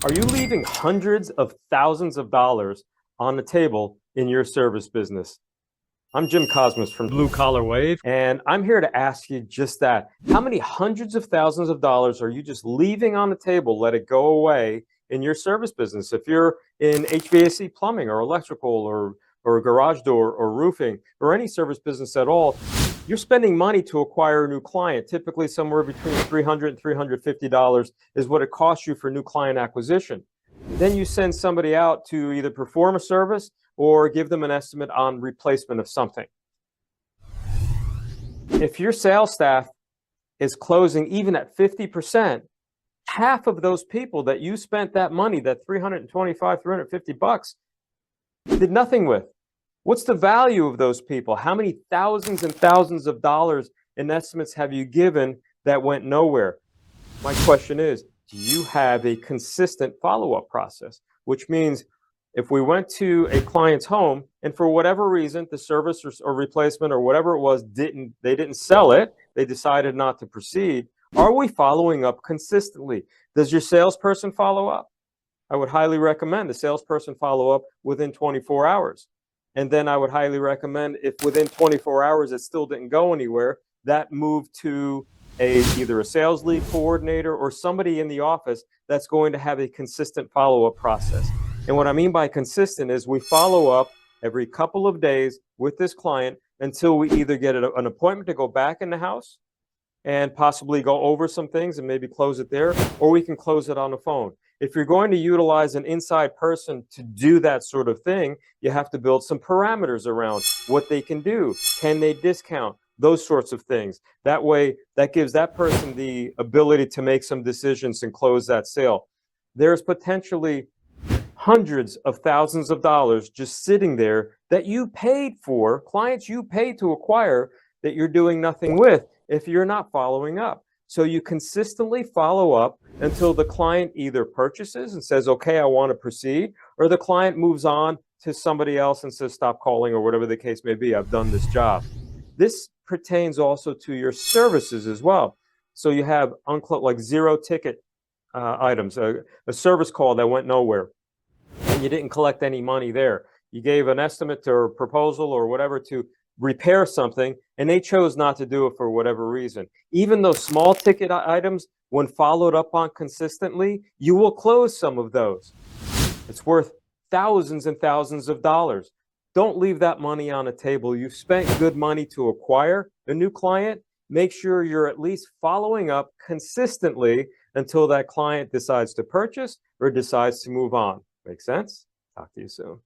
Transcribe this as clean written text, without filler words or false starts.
Are you leaving hundreds of thousands of dollars on the table in your service business? I'm Jim Cosmas from Blue Collar Wave, and I'm here to ask you just that. How many hundreds of thousands of dollars are you just leaving on the table, let it go away in your service business? If you're in HVAC plumbing or electrical or garage door or roofing or any service business at all, you're spending money to acquire a new client. Typically somewhere between $300 and $350 is what it costs you for new client acquisition. Then you send somebody out to either perform a service or give them an estimate on replacement of something. If your sales staff is closing even at 50%, half of those people that you spent that money, that $325, $350, did nothing with. What's the value of those people? How many thousands and thousands of dollars in estimates have you given that went nowhere? My question is, do you have a consistent follow-up process? Which means if we went to a client's home and for whatever reason, the service or replacement or whatever it was, they didn't sell it, they decided not to proceed, are we following up consistently? Does your salesperson follow up? I would highly recommend the salesperson follow up within 24 hours. And then I would highly recommend if within 24 hours it still didn't go anywhere, that move to either a sales lead coordinator or somebody in the office that's going to have a consistent follow-up process. And what I mean by consistent is we follow up every couple of days with this client until we either get an appointment to go back in the house and possibly go over some things and maybe close it there, or we can close it on the phone. If you're going to utilize an inside person to do that sort of thing, you have to build some parameters around what they can do. Can they discount? Those sorts of things. That way, that gives that person the ability to make some decisions and close that sale. There's potentially hundreds of thousands of dollars just sitting there that you paid for, clients you paid to acquire, that you're doing nothing with if you're not following up. So you consistently follow up until the client either purchases and says, okay, I want to proceed, or the client moves on to somebody else and says, stop calling, or whatever the case may be, I've done this job. This pertains also to your services as well. So you have like zero ticket items, a service call that went nowhere, and you didn't collect any money there. You gave an estimate or proposal or whatever to repair something, and they chose not to do it for whatever reason. Even those small ticket items, when followed up on consistently, you will close some of those. It's worth thousands and thousands of dollars. Don't leave that money on the table. You've spent good money to acquire a new client. Make sure you're at least following up consistently until that client decides to purchase or decides to move on. Make sense? Talk to you soon.